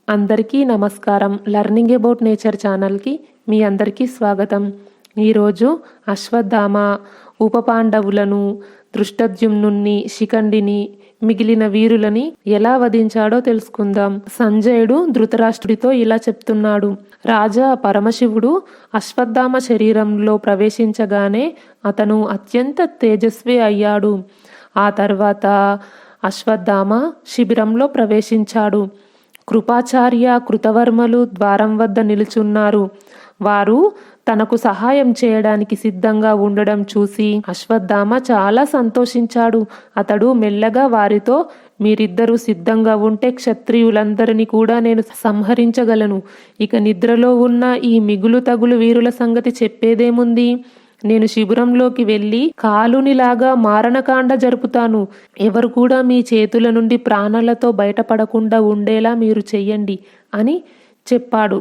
అందరికీ నమస్కారం. Learning about nature ఛానల్కి మీ అందరికీ స్వాగతం. ఈరోజు అశ్వత్థామ ఉపపాండవులను, దృష్టద్యుమ్నుని, శిఖండిని, మిగిలిన వీరులని ఎలా వధించాడో తెలుసుకుందాం. సంజయుడు ధృతరాష్ట్రుడితో ఇలా చెప్తున్నాడు. రాజా పరమశివుడు అశ్వత్థామ శరీరంలో ప్రవేశించగానే అతను అత్యంత తేజస్వి అయ్యాడు. ఆ తర్వాత అశ్వత్థామ శిబిరంలో ప్రవేశించాడు. కృపాచార్య, కృతవర్మలు ద్వారం వద్ద నిలుచున్నారు. వారు తనకు సహాయం చేయడానికి సిద్ధంగా ఉండడం చూసి అశ్వత్థామ చాలా సంతోషించాడు. అతడు మెల్లగా వారితో, మీరిద్దరూ సిద్ధంగా ఉంటే క్షత్రియులందరినీ కూడా నేను సంహరించగలను. ఇక నిద్రలో ఉన్న ఈ మిగులు తగులు వీరుల సంగతి చెప్పేదేముంది? నేను శిబిరంలోకి వెళ్ళి కాలునిలాగా మారణకాండ జరుపుతాను. ఎవరు కూడా మీ చేతుల నుండి ప్రాణాలతో బయటపడకుండా ఉండేలా మీరు చెయ్యండి అని చెప్పాడు.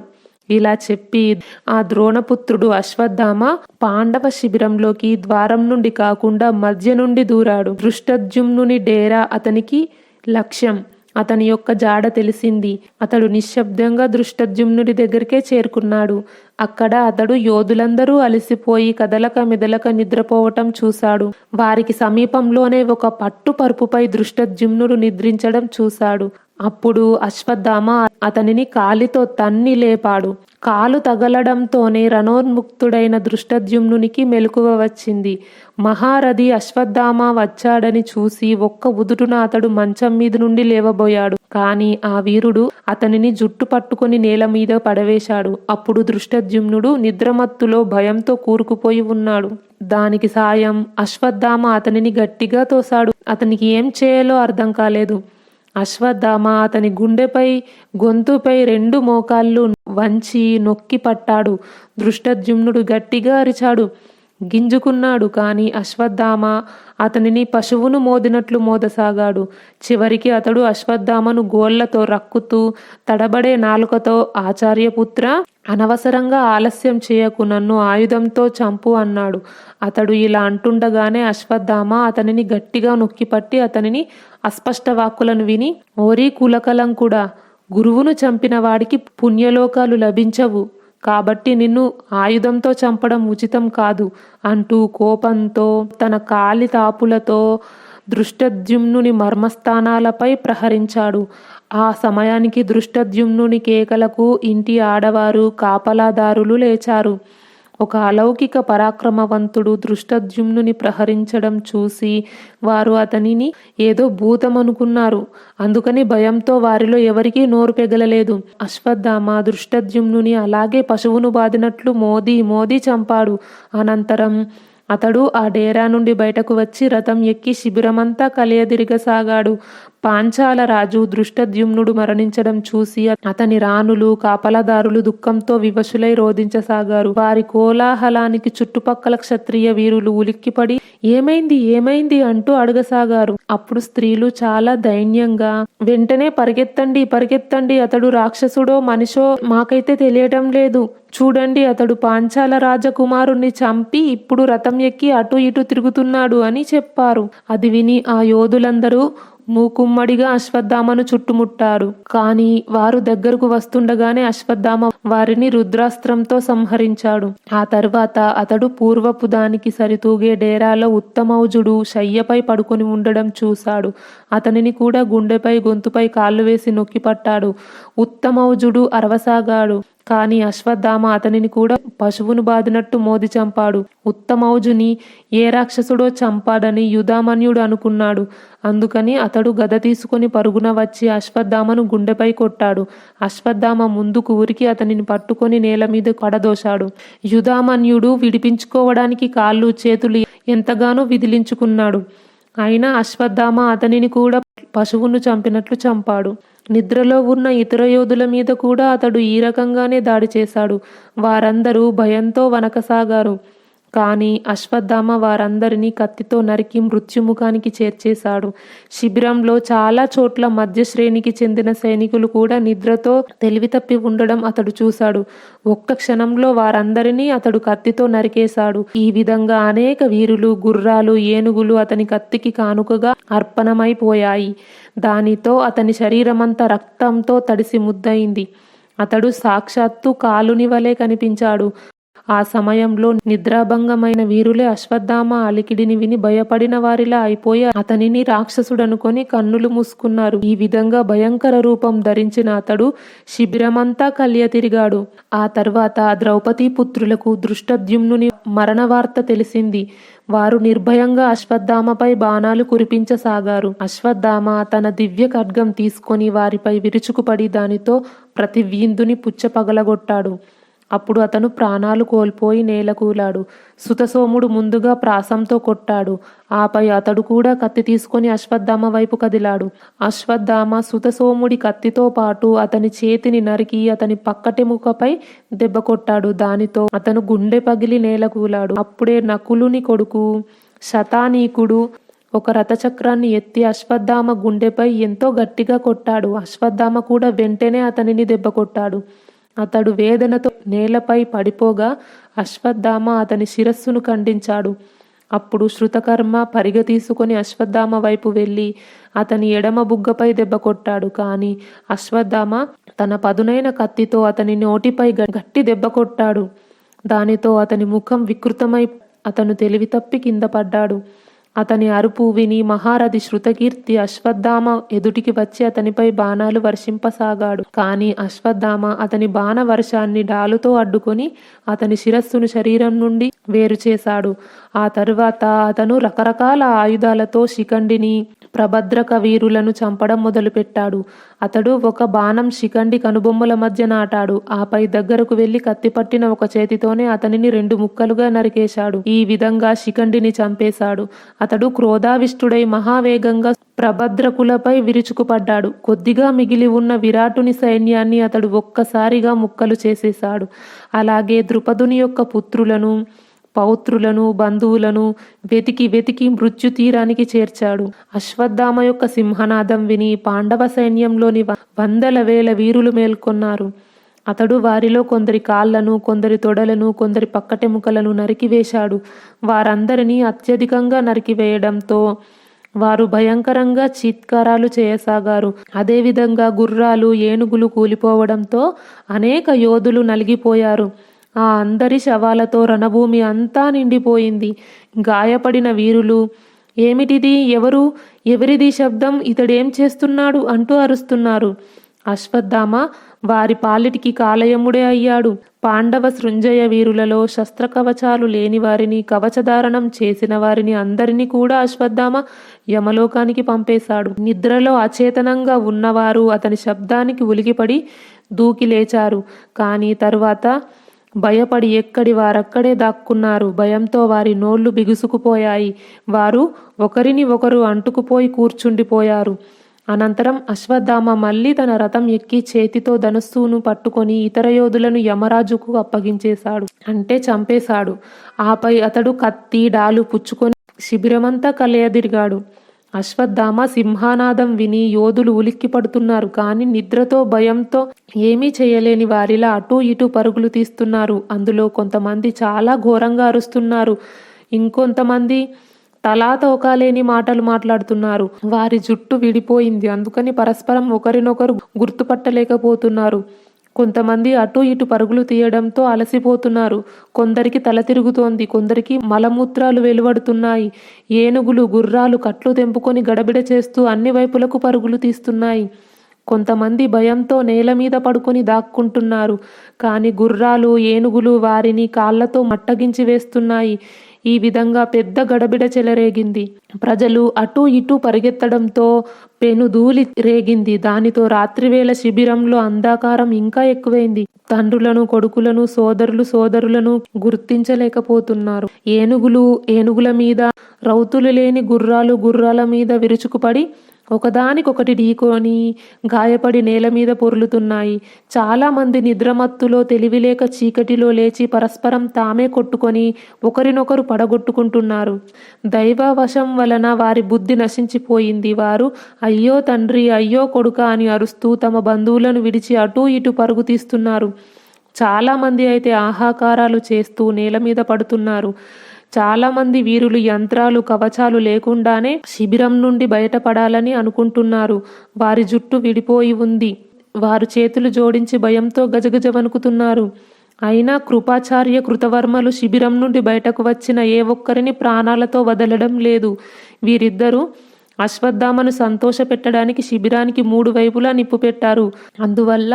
ఇలా చెప్పి ఆ ద్రోణపుత్రుడు అశ్వత్థామ పాండవ శిబిరంలోకి ద్వారం నుండి కాకుండా మధ్య నుండి దూరాడు. దృష్టద్యుమ్నుని డేరా అతనికి లక్ష్యం. అతని యొక్క జాడ తెలిసింది. అతడు నిశ్శబ్దంగా దృష్టద్యుమ్నుడి దగ్గరికే చేరుకున్నాడు. అక్కడ అతడు యోధులందరూ అలసిపోయి కదలక మెదలక నిద్రపోవటం చూశాడు. వారికి సమీపంలోనే ఒక పట్టు పరుపుపై దృష్టద్యుమ్నుడు నిద్రించడం చూశాడు. అప్పుడు అశ్వత్థామ అతనిని కాలితో తన్ని లేపాడు. కాలు తగలడంతోనే రణోన్ముక్తుడైన దృష్టద్యుమ్నునికి మెలకువ వచ్చింది. మహారథి అశ్వత్థామ వచ్చాడని చూసి ఒక్క ఉదుటున అతడు మంచం మీద నుండి లేవబోయాడు. కాని ఆ వీరుడు అతనిని జుట్టు పట్టుకుని నేల మీద పడవేశాడు. అప్పుడు దృష్టద్యుమ్నుడు నిద్రమత్తులో భయంతో కూరుకుపోయి ఉన్నాడు. దానికి సాయం అశ్వత్థామ అతనిని గట్టిగా తోశాడు. అతనికి ఏం చేయాలో అర్థం కాలేదు. అశ్వత్థామ అతని గుండెపై, గొంతుపై 2 మోకాళ్ళు వంచి నొక్కి పట్టాడు. దృష్టద్యుమ్నుడు గట్టిగా అరిచాడు, గింజుకున్నాడు. కానీ అశ్వత్థామ అతనిని పశువును మోదినట్లు మోదసాగాడు. చివరికి అతడు అశ్వత్థామను గోళ్లతో రక్కుతూ తడబడే నాలుకతో, ఆచార్యపుత్ర, అనవసరంగా ఆలస్యం చేయకు, నన్ను ఆయుధంతో చంపు అన్నాడు. అతడు ఇలా అంటుండగానే అశ్వత్థామ అతనిని గట్టిగా నొక్కిపట్టి అతనిని అస్పష్ట వాక్కులను విని, ఓరీ కులకలంకుడా, గురువును చంపిన వాడికి పుణ్యలోకాలు లభించవు. కాబట్టి నిన్ను ఆయుధంతో చంపడం ఉచితం కాదు అంటూ కోపంతో తన కాలి తాపులతో దృష్టద్యుమ్నుని మర్మస్థానాలపై ప్రహరించాడు. ఆ సమయానికి దృష్టద్యుమ్నుని కేకలకు ఇంటి ఆడవారు, కాపలాదారులు లేచారు. ఒక అలౌకిక పరాక్రమవంతుడు దృష్టద్యుమ్నుని ప్రహరించడం చూసి వారు అతనిని ఏదో భూతమనుకున్నారు. అందుకని భయంతో వారిలో ఎవరికీ నోరు పెగలలేదు. అశ్వత్థామ దృష్టద్యుమ్నుని అలాగే పశువును బాదినట్లు మోదీ చంపాడు. అనంతరం అతడు ఆ డేరా నుండి బయటకు వచ్చి రథం ఎక్కి శిబిరమంతా కలియదిరగసాగాడు. పాంచాల రాజు దృష్టద్యుమ్నుడు మరణించడం చూసి అతని రాణులు, కాపలాదారులు దుఃఖంతో వివశులై రోధించసాగారు. వారి కోలాహలానికి చుట్టుపక్కల క్షత్రియ వీరులు ఉలిక్కిపడి ఏమైంది ఏమైంది అంటూ అడగసాగారు. అప్పుడు స్త్రీలు చాలా దైన్యంగా, వెంటనే పరిగెత్తండి, అతడు రాక్షసుడో మనిషో మాకైతే తెలియటం లేదు. చూడండి, అతడు పాంచాల రాజకుమారుణ్ణి చంపి ఇప్పుడు రథం ఎక్కి అటు ఇటు తిరుగుతున్నాడు అని చెప్పారు. అది విని ఆ యోధులందరూ మూకుమ్మడిగా అశ్వత్థామను చుట్టుముట్టారు. కానీ వారు దగ్గరకు వస్తుండగానే అశ్వత్థామ వారిని రుద్రాస్త్రంతో సంహరించాడు. ఆ తర్వాత అతడు పూర్వపు దానికి సరితూగే డేరాలో ఉత్తమౌజుడు శయ్యపై పడుకొని ఉండడం చూశాడు. అతనిని కూడా గుండెపై, గొంతుపై కాళ్ళు వేసి నొక్కి పట్టాడు. ఉత్తమౌజుడు అరవసాగాడు. కానీ అశ్వత్థామ అతనిని కూడా పశువును బాదినట్టు మోది చంపాడు. ఉత్తమౌజుని ఏ రాక్షసుడో చంపాడని యుధామన్యుడు అనుకున్నాడు. అందుకని అతడు గద తీసుకుని పరుగున వచ్చి అశ్వత్థామను గుండెపై కొట్టాడు. అశ్వత్థామ ముందుకు ఉరికి అతనిని పట్టుకొని నేల మీద పడదోశాడు. యుధామన్యుడు విడిపించుకోవడానికి కాళ్ళు, చేతులు ఎంతగానో విదిలించుకున్నాడు. అయినా అశ్వత్థామ అతనిని కూడా పశువును చంపినట్లు చంపాడు. నిద్రలో ఉన్న ఇతర యోధుల మీద కూడా అతడు ఈ రకంగానే దాడి చేశాడు. వారందరూ భయంతో వణకసాగారు. కానీ అశ్వత్థామ వారందరినీ కత్తితో నరికి మృత్యుముఖానికి చేర్చేశాడు. శిబిరంలో చాలా చోట్ల మధ్య శ్రేణికి చెందిన సైనికులు కూడా నిద్రతో తెలివితప్పి ఉండడం అతడు చూశాడు. ఒక్క క్షణంలో వారందరినీ అతడు కత్తితో నరికేశాడు. ఈ విధంగా అనేక వీరులు, గుర్రాలు, ఏనుగులు అతని కత్తికి కానుకగా అర్పణమైపోయాయి. దానితో అతని శరీరమంతా రక్తంతో తడిసి ముద్దయింది. అతడు సాక్షాత్తు కాలుని వలె కనిపించాడు. ఆ సమయంలో నిద్రాభంగమైన వీరులే అశ్వత్థామ అలికిడిని విని భయపడిన వారిలా అయిపోయి అతనిని రాక్షసుడనుకొని కన్నులు మూసుకున్నారు. ఈ విధంగా భయంకర రూపం ధరించిన అతడు శిబిరమంతా కళ్య తిరిగాడు. ఆ తర్వాత ద్రౌపదీ పుత్రులకు దృష్టద్యుమ్నుని మరణ వార్త తెలిసింది. వారు నిర్భయంగా అశ్వత్థామపై బాణాలు కురిపించసాగారు. అశ్వత్థామ తన దివ్య ఖడ్గం తీసుకొని వారిపై విరుచుకుపడి దానితో ప్రతి వీందుని పుచ్చ పగలగొట్టాడు. అప్పుడు అతను ప్రాణాలు కోల్పోయి నేలకూలాడు. సుతసోముడు ముందుగా ప్రాసంతో కొట్టాడు. ఆపై అతడు కూడా కత్తి తీసుకొని అశ్వత్థామ వైపు కదిలాడు. అశ్వత్థామ సుతసోముడి కత్తితో పాటు అతని చేతిని నరికి అతని పక్కటెముకపై దెబ్బ కొట్టాడు. దానితో అతను గుండె పగిలి నేలకూలాడు. అప్పుడే నకులుని కొడుకు శతానీకుడు ఒక రథచక్రాన్ని ఎత్తి అశ్వత్థామ గుండెపై ఎంతో గట్టిగా కొట్టాడు. అశ్వత్థామ కూడా వెంటనే అతనిని దెబ్బ కొట్టాడు. అతడు వేదనతో నేలపై పడిపోగా అశ్వత్థామ అతని శిరస్సును ఖండించాడు. అప్పుడు శృతకర్మ పరిగె తీసుకొని అశ్వత్థామ వైపు వెళ్ళి అతని ఎడమ బుగ్గపై దెబ్బ కొట్టాడు. కానీ అశ్వత్థామ తన పదునైన కత్తితో అతని నోటిపై గట్టి దెబ్బ కొట్టాడు. దానితో అతని ముఖం వికృతమై అతను తెలివి తప్పి కింద పడ్డాడు. అతని అరుపు విని మహారథి శృతకీర్తి అశ్వత్థామ ఎదుటికి వచ్చి అతనిపై బాణాలు వర్షింపసాగాడు. కానీ అశ్వత్థామ అతని బాణ వర్షాన్ని డాలుతో అడ్డుకొని అతని శిరస్సును శరీరం నుండి వేరు చేశాడు. ఆ తరువాత అతను రకరకాల ఆయుధాలతో శిఖండిని, ప్రభద్రక వీరులను చంపడం మొదలుపెట్టాడు. అతడు ఒక బాణం శిఖండి కనుబొమ్మల మధ్య నాటాడు. ఆపై దగ్గరకు వెళ్లి కత్తి పట్టిన ఒక చేతితోనే అతనిని 2 ముక్కలుగా నరికేశాడు. ఈ విధంగా శిఖండిని చంపేశాడు. అతడు క్రోధావిష్టుడై మహావేగంగా ప్రభద్రకులపై విరుచుకుపడ్డాడు. కొద్దిగా మిగిలి ఉన్న విరాటుని సైన్యాన్ని అతడు ఒక్కసారిగా ముక్కలు చేసేశాడు. అలాగే ద్రుపదుని యొక్క పుత్రులను, పౌత్రులను, బంధువులను వెతికి మృత్యు తీరానికి చేర్చాడు. అశ్వత్థామ యొక్క సింహనాదం విని పాండవ సైన్యంలోని వందల వేల వీరులు మేల్కొన్నారు. అతడు వారిలో కొందరి కాళ్లను, కొందరి తొడలను, కొందరి పక్కటెముకలను నరికివేశాడు. వారందరినీ అత్యధికంగా నరికివేయడంతో వారు భయంకరంగా చీత్కారాలు చేయసాగారు. అదేవిధంగా గుర్రాలు, ఏనుగులు కూలిపోవడంతో అనేక యోధులు నలిగిపోయారు. ఆ అందరి శవాలతో రణభూమి అంతా నిండిపోయింది. గాయపడిన వీరులు ఏమిటిది, ఎవరిది శబ్దం, ఇతడేం చేస్తున్నాడు అంటూ అరుస్తున్నారు. అశ్వత్థామ వారి పాలిటికి కాలయముడే అయ్యాడు. పాండవ సృంజయ వీరులలో శస్త్రకవచాలు లేని వారిని, కవచధారణం చేసిన వారిని అందరినీ కూడా అశ్వత్థామ యమలోకానికి పంపేశాడు. నిద్రలో అచేతనంగా ఉన్నవారు అతని శబ్దానికి ఉలికిపడి దూకి లేచారు. కానీ తరువాత భయపడి ఎక్కడి వారక్కడే దాక్కున్నారు. భయంతో వారి నోళ్లు బిగుసుకుపోయాయి. వారు ఒకరిని ఒకరు అంటుకుపోయి కూర్చుండిపోయారు. అనంతరం అశ్వత్థామ మళ్ళీ తన రథం ఎక్కి చేతితో ధనుస్సును పట్టుకొని ఇతర యోధులను యమరాజుకు అప్పగించేశాడు, అంటే చంపేశాడు. ఆపై అతడు కత్తి, డాలు పుచ్చుకొని శిబిరమంతా కలయదిరిగాడు. అశ్వత్థామ సింహానాదం విని యోధులు ఉలిక్కి పడుతున్నారు. కానీ నిద్రతో, భయంతో ఏమీ చేయలేని వారిలా అటూ ఇటూ పరుగులు తీస్తున్నారు. అందులో కొంతమంది చాలా ఘోరంగా అరుస్తున్నారు. ఇంకొంతమంది తలా తోకాలేని మాటలు మాట్లాడుతున్నారు. వారి జుట్టు విడిపోయింది, అందుకని పరస్పరం ఒకరినొకరు గుర్తుపట్టలేకపోతున్నారు. కొంతమంది అటు ఇటు పరుగులు తీయడంతో అలసిపోతున్నారు. కొందరికి తల తిరుగుతోంది, కొందరికి మలమూత్రాలు వెలువడుతున్నాయి. ఏనుగులు, గుర్రాలు కట్లు తెంపుకొని గడబిడ చేస్తూ అన్ని వైపులకు పరుగులు తీస్తున్నాయి. కొంతమంది భయంతో నేల మీద పడుకొని దాక్కుంటున్నారు. కానీ గుర్రాలు, ఏనుగులు వారిని కాళ్లతో మట్టగించి వేస్తున్నాయి. ఈ విధంగా పెద్ద గడబిడ చెలరేగింది. ప్రజలు అటూ ఇటూ పరిగెత్తడంతో పెనుధూళి రేగింది. దానితో రాత్రివేళ శిబిరంలో అంధకారం ఇంకా ఎక్కువైంది. తండ్రులను, కొడుకులను, సోదరులను గుర్తించలేకపోతున్నారు. ఏనుగుల మీద, రౌతులు లేని గుర్రాల మీద విరుచుకుపడి ఒకదానికొకటి ఢీకొని గాయపడి నేల మీద పొర్లుతున్నాయి. చాలామంది నిద్రమత్తులో తెలివిలేక చీకటిలో లేచి పరస్పరం తామే కొట్టుకొని ఒకరినొకరు పడగొట్టుకుంటున్నారు. దైవవశం వలన వారి బుద్ధి నశించిపోయింది. వారు అయ్యో తండ్రి, అయ్యో కొడుక అని అరుస్తూ తమ బంధువులను విడిచి అటూ ఇటూ పరుగు తీస్తున్నారు. చాలామంది అయితే ఆహాకారాలు చేస్తూ నేల మీద పడుతున్నారు. చాలామంది వీరులు యంత్రాలు, కవచాలు లేకుండానే శిబిరం నుండి బయటపడాలని అనుకుంటున్నారు. వారి జుట్టు విడిపోయి ఉంది. వారు చేతులు జోడించి భయంతో గజగజ వణుకుతున్నారు. అయినా కృపాచార్య, కృతవర్మలు శిబిరం నుండి బయటకు వచ్చిన ఏ ఒక్కరిని ప్రాణాలతో వదలడం లేదు. వీరిద్దరూ అశ్వత్థామను సంతోషపెట్టడానికి శిబిరానికి 3 వైపులా నిప్పు పెట్టారు. అందువల్ల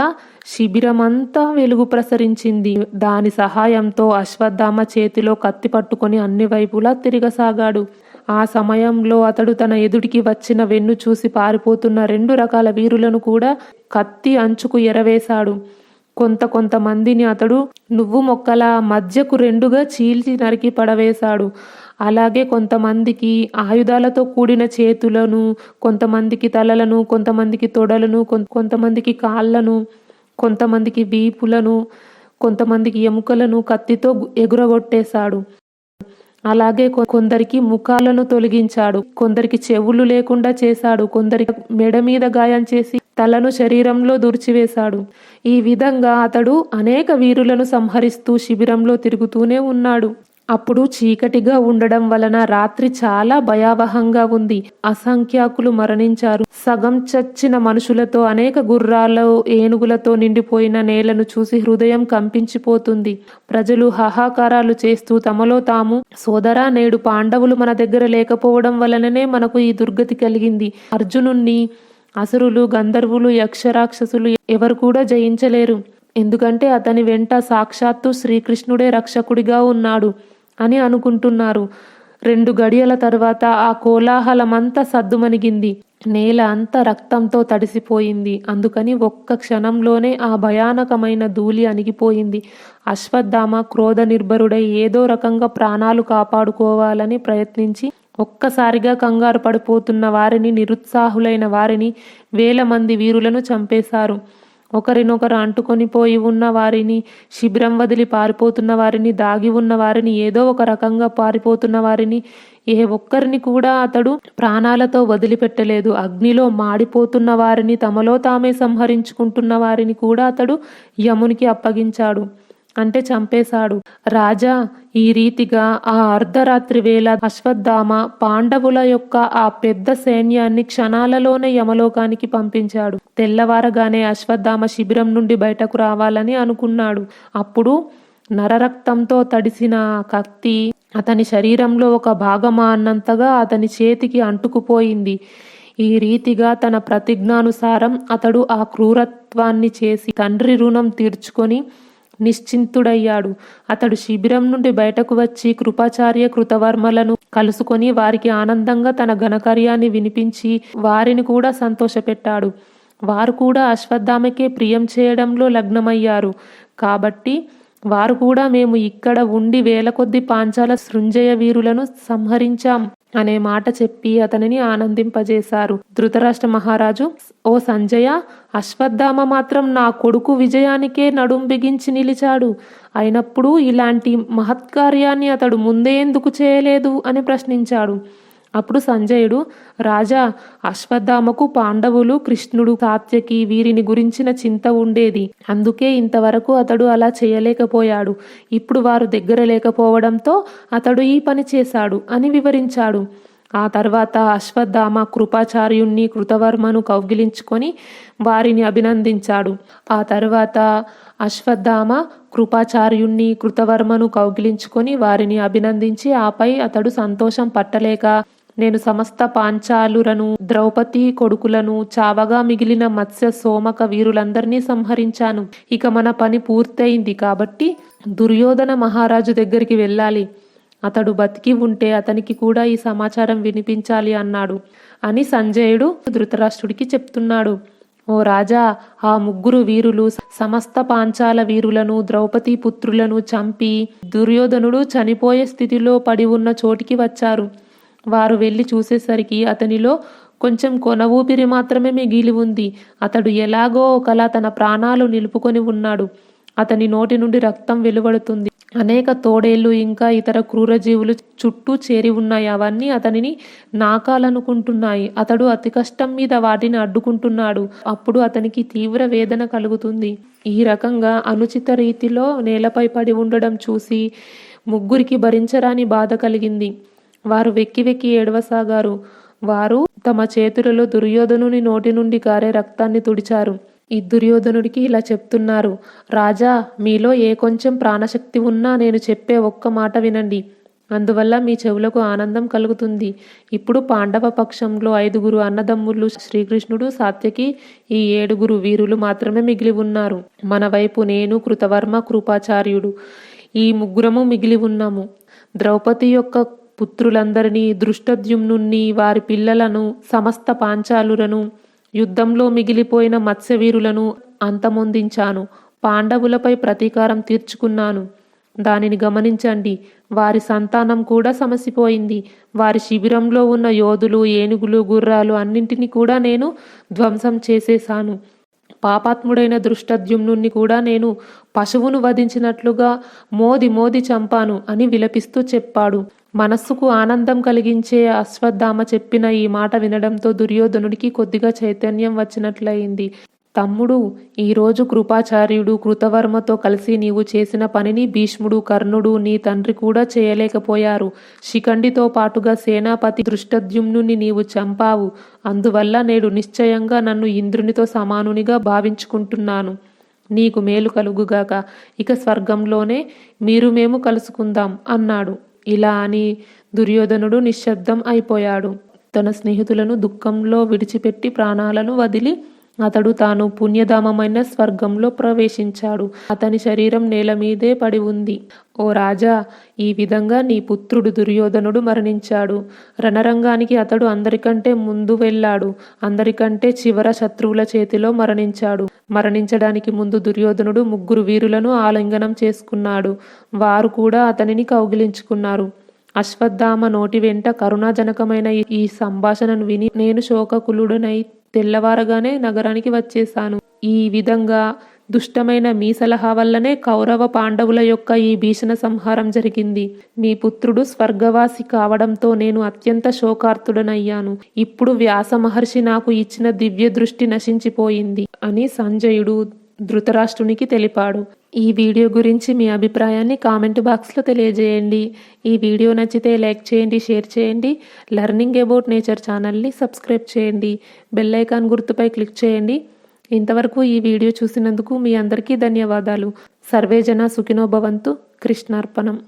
శిబిరమంతా వెలుగు ప్రసరించింది. దాని సహాయంతో అశ్వత్థామ చేతిలో కత్తి పట్టుకొని అన్ని వైపులా తిరగసాగాడు. ఆ సమయంలో అతడు తన ఎదుటికి వచ్చిన వెన్ను చూసి పారిపోతున్న 2 రకాల వీరులను కూడా కత్తి అంచుకు ఎరవేశాడు. కొంతమందిని అతడు నువ్వు మొక్కల మధ్యకు 2గా చీల్చి నరికి పడవేశాడు. అలాగే కొంతమందికి ఆయుధాలతో కూడిన చేతులను, కొంతమందికి తలలను, కొంతమందికి తొడలను, కొంతమందికి కాళ్ళను, కొంతమందికి వీపులను, కొంతమందికి ఎముకలను కత్తితో ఎగురగొట్టేశాడు. అలాగే కొందరికి ముఖాలను తొలగించాడు, కొందరికి చెవులు లేకుండా చేశాడు, కొందరికి మెడ మీద గాయం చేసి తలను శరీరంలో దూర్చివేశాడు. ఈ విధంగా అతడు అనేక వీరులను సంహరిస్తూ శిబిరంలో తిరుగుతూనే ఉన్నాడు. అప్పుడు చీకటిగా ఉండడం వలన రాత్రి చాలా భయావహంగా ఉంది. అసంఖ్యాకులు మరణించారు. సగం చచ్చిన మనుషులతో, అనేక గుర్రాలు, ఏనుగులతో నిండిపోయిన నేలను చూసి హృదయం కంపించిపోతుంది. ప్రజలు హాహాకారాలు చేస్తూ తమలో తాము, సోదరా, నేడు పాండవులు మన దగ్గర లేకపోవడం వలననే మనకు ఈ దుర్గతి కలిగింది. అర్జునుణ్ణి అసురులు, గంధర్వులు, యక్షరాక్షసులు ఎవరు కూడా జయించలేరు. ఎందుకంటే అతని వెంట సాక్షాత్తు శ్రీకృష్ణుడే రక్షకుడిగా ఉన్నాడు అని అనుకుంటున్నారు. 2 గడియల తర్వాత ఆ కోలాహలమంతా సద్దుమణిగింది. నేల అంతా రక్తంతో తడిసిపోయింది. అందుకని ఒక్క క్షణంలోనే ఆ భయానకమైన ధూళి అణిగిపోయింది. అశ్వత్థామ క్రోధ నిర్భరుడై ఏదో రకంగా ప్రాణాలు కాపాడుకోవాలని ప్రయత్నించి ఒక్కసారిగా కంగారు పడిపోతున్న వారిని, నిరుత్సాహులైన వారిని, 1000 మంది వీరులను చంపేశారు. ఒకరినొకరు అంటుకొని పోయి ఉన్న వారిని, శిబిరం వదిలి పారిపోతున్న వారిని, దాగి ఉన్న వారిని, ఏదో ఒక రకంగా పారిపోతున్న వారిని, ఏ ఒక్కరిని కూడా అతడు ప్రాణాలతో వదిలిపెట్టలేదు. అగ్నిలో మాడిపోతున్న వారిని, తమలో తామే సంహరించుకుంటున్న వారిని కూడా అతడు యమునికి అప్పగించాడు, అంటే చంపేశాడు. రాజా, ఈ రీతిగా ఆ అర్ధరాత్రి వేళ అశ్వత్థామ పాండవుల యొక్క ఆ పెద్ద సైన్యాన్ని క్షణాలలోనే యమలోకానికి పంపించాడు. తెల్లవారగానే అశ్వత్థామ శిబిరం నుండి బయటకు రావాలని అనుకున్నాడు. అప్పుడు నరరక్తంతో తడిసిన కత్తి అతని శరీరంలో ఒక భాగమా అన్నంతగా అతని చేతికి అంటుకుపోయింది. ఈ రీతిగా తన ప్రతిజ్ఞానుసారం అతడు ఆ క్రూరత్వాన్ని చేసి తండ్రి రుణం తీర్చుకొని నిశ్చింతుడయ్యాడు. అతడు శిబిరం నుండి బయటకు వచ్చి కృపాచార్య, కృతవర్మలను కలుసుకొని వారికి ఆనందంగా తన ఘనకార్యాన్ని వినిపించి వారిని కూడా సంతోషపెట్టాడు. వారు కూడా అశ్వత్థామకే ప్రియం చేయడంలో లగ్నమయ్యారు. కాబట్టి వారు కూడా మేము ఇక్కడ ఉండి 1000 కొద్ది పాంచాల సృంజయ వీరులను సంహరించాం అనే మాట చెప్పి అతనిని ఆనందింపజేశారు. ధృతరాష్ట్ర మహారాజు, ఓ సంజయ, అశ్వత్థామ మాత్రం నా కొడుకు విజయానికే నడుం బిగించి నిలిచాడు. అయినప్పుడు ఇలాంటి మహత్కార్యాన్ని అతడు ముందే ఎందుకు చేయలేదు అని ప్రశ్నించాడు. అప్పుడు సంజయుడు, రాజా, అశ్వత్థామకు పాండవులు, కృష్ణుడు, సాత్యకి వీరిని గురించిన చింత ఉండేది. అందుకే ఇంతవరకు అతడు అలా చేయలేకపోయాడు. ఇప్పుడు వారు దగ్గర లేకపోవడంతో అతడు ఈ పని చేశాడు అని వివరించాడు. ఆ తర్వాత అశ్వత్థామ కృపాచార్యుణ్ణి, కృతవర్మను కౌగిలించుకొని వారిని అభినందించాడు. ఆ తర్వాత అశ్వత్థామ కృపాచార్యుణ్ణి, కృతవర్మను కౌగిలించుకొని వారిని అభినందించి ఆపై అతడు సంతోషం పట్టలేక, నేను సమస్త పాంచాలురను, ద్రౌపది కొడుకులను, చావగా మిగిలిన మత్స్య, సోమక వీరులందరినీ సంహరించాను. ఇక మన పని పూర్తయింది కాబట్టి దుర్యోధన మహారాజు దగ్గరికి వెళ్ళాలి. అతడు బతికి ఉంటే అతనికి కూడా ఈ సమాచారం వినిపించాలి అన్నాడు అని సంజయుడు ధృతరాష్ట్రుడికి చెప్తున్నాడు. ఓ రాజా, ఆ 3 వీరులు సమస్త పాంచాల వీరులను, ద్రౌపది పుత్రులను చంపి దుర్యోధనుడు చనిపోయే స్థితిలో పడి ఉన్న చోటికి వచ్చారు. వారు వెళ్ళి చూసేసరికి అతనిలో కొంచెం కొన ఊపిరి మాత్రమే మిగిలి ఉంది. అతడు ఎలాగో ఒకలా తన ప్రాణాలు నిలుపుకొని ఉన్నాడు. అతని నోటి నుండి రక్తం వెలువడుతుంది. అనేక తోడేళ్లు ఇంకా ఇతర క్రూరజీవులు చుట్టూ చేరి ఉన్నాయి. అవన్నీ అతనిని నాకాలనుకుంటున్నాయి. అతడు అతి కష్టం మీద వాటిని అడ్డుకుంటున్నాడు. అప్పుడు అతనికి తీవ్ర వేదన కలుగుతుంది. ఈ రకంగా అనుచిత రీతిలో నేలపై పడి ఉండడం చూసి ముగ్గురికి భరించరాని బాధ కలిగింది. వారు వెక్కి వెక్కి ఏడవసాగారు. వారు తమ చేతులలో దుర్యోధనుని నోటి నుండి కారే రక్తాన్ని తుడిచారు. ఈ దుర్యోధనుడికి ఇలా చెప్తున్నారు: రాజా, మీలో ఏ కొంచెం ప్రాణశక్తి ఉన్నా నేను చెప్పే ఒక్క మాట వినండి. అందువల్ల మీ చెవులకు ఆనందం కలుగుతుంది. ఇప్పుడు పాండవ పక్షంలో 5 అన్నదమ్ములు శ్రీకృష్ణుడు, సాత్యకి, ఈ 7 వీరులు మాత్రమే మిగిలి ఉన్నారు. మన వైపు నేను, కృతవర్మ, కృపాచార్యుడు, ఈ ముగ్గురము మిగిలి ఉన్నాము. ద్రౌపది యొక్క పుత్రులందరినీ, దృష్టద్యుమ్నుణ్ణి, వారి పిల్లలను, సమస్త పాంచాలులను, యుద్ధంలో మిగిలిపోయిన మత్స్యవీరులను అంతమొందించాను. పాండవులపై ప్రతీకారం తీర్చుకున్నాను. దానిని గమనించండి. వారి సంతానం కూడా సమసిపోయింది. వారి శిబిరంలో ఉన్న యోధులు, ఏనుగులు, గుర్రాలు అన్నింటినీ కూడా నేను ధ్వంసం చేసేశాను. పాపాత్ముడైన దృష్టద్యుమ్నుణ్ణి కూడా నేను పశువును వధించినట్లుగా మోది మోది చంపాను అని విలపిస్తూ చెప్పాడు. మనస్సుకు ఆనందం కలిగించే అశ్వత్థామ చెప్పిన ఈ మాట వినడంతో దుర్యోధనుడికి కొద్దిగా చైతన్యం వచ్చినట్లయింది. తమ్ముడు, ఈరోజు కృపాచార్యుడు, కృతవర్మతో కలిసి నీవు చేసిన పనిని భీష్ముడు, కర్ణుడు, నీ తండ్రి కూడా చేయలేకపోయారు. శిఖండితో పాటుగా సేనాపతి దృష్టద్యుమ్నుని నీవు చంపావు. అందువల్ల నేడు నిశ్చయంగా నన్ను ఇంద్రునితో సమానునిగా భావించుకుంటున్నాను. నీకు మేలు కలుగుగాక. ఇక స్వర్గంలోనే మేము కలుసుకుందాం అన్నాడు. ఇలా అని దుర్యోధనుడు నిశ్శబ్దం అయిపోయాడు. తన స్నేహితులను దుఃఖంలో విడిచిపెట్టి ప్రాణాలను వదిలి అతడు తాను పుణ్యధామమైన స్వర్గంలో ప్రవేశించాడు. అతని శరీరం నేల మీదే పడి ఉంది. ఓ రాజా, ఈ విధంగా నీ పుత్రుడు దుర్యోధనుడు మరణించాడు. రణరంగానికి అతడు అందరికంటే ముందు వెళ్ళాడు. అందరికంటే చివర శత్రువుల చేతిలో మరణించాడు. మరణించడానికి ముందు దుర్యోధనుడు 3 వీరులను ఆలింగనం చేసుకున్నాడు. వారు కూడా అతనిని కౌగిలించుకున్నారు. అశ్వత్థామ నోటి వెంట కరుణాజనకమైన ఈ సంభాషణను విని నేను శోకకులుడనై తెల్లవారగానే నగరానికి వచ్చేశాను. ఈ విధంగా దుష్టమైన మీ సలహా వల్లనే కౌరవ పాండవుల యొక్క ఈ భీషణ సంహారం జరిగింది. మీ పుత్రుడు స్వర్గవాసి కావడంతో నేను అత్యంత శోకార్తుడనయ్యాను. ఇప్పుడు వ్యాస మహర్షి నాకు ఇచ్చిన దివ్య దృష్టి నశించిపోయింది అని సంజయుడు ధృతరాష్ట్రునికి తెలిపాడు. ఈ వీడియో గురించి మీ అభిప్రాయాన్ని కామెంట్ బాక్స్లో తెలియజేయండి. ఈ వీడియో నచ్చితే లైక్ చేయండి, షేర్ చేయండి. లెర్నింగ్ అబౌట్ నేచర్ ఛానల్ని సబ్స్క్రైబ్ చేయండి. బెల్ ఐకాన్ గుర్తుపై క్లిక్ చేయండి. ఇంతవరకు ఈ వీడియో చూసినందుకు మీ అందరికీ ధన్యవాదాలు. సర్వే జన సుఖినో భవంతు. కృష్ణార్పణం.